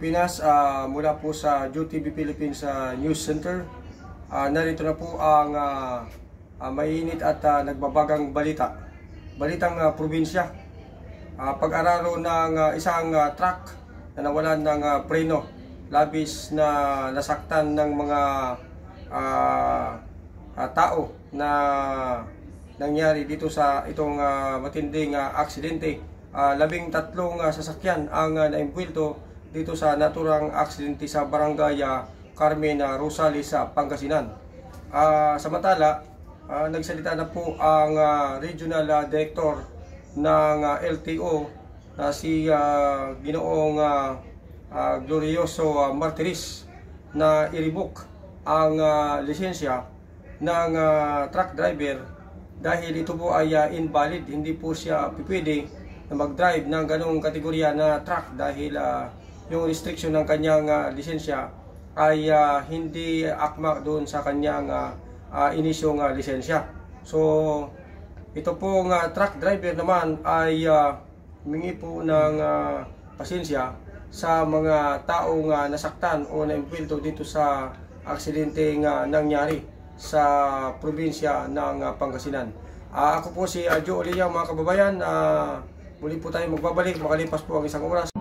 Pilipinas, mula po sa JUTV Philippines News Center. Narito na po ang mainit at nagbabagang balitang probinsya. Pag-araro ng isang truck na nawalan ng preno, labis na nasaktan ng mga tao na nangyari dito sa itong matinding aksidente. 13 sasakyan ang naimbwelto dito sa naturang aksidente sa barangay Carmen Rosales sa Pangasinan. Samantala, nagsalita na po ang Regional Director ng LTO na si Ginoong Glorioso Martires na i-revoke ang lisensya ng truck driver dahil ito po ay invalid. Hindi po siya pwede na mag-drive ng ganong kategorya na truck dahil yung restriction ng kanyang lisensya ay hindi akma doon sa kanyang inisyong lisensya. So ito pong truck driver naman ay humingi po ng pasensya sa mga taong nasaktan o naimpwelto dito sa aksidente nangyari sa probinsya ng Pangasinan. Ako po si Joe Olea, mga kababayan. Muli po tayo magbabalik makalipas po ang isang oras.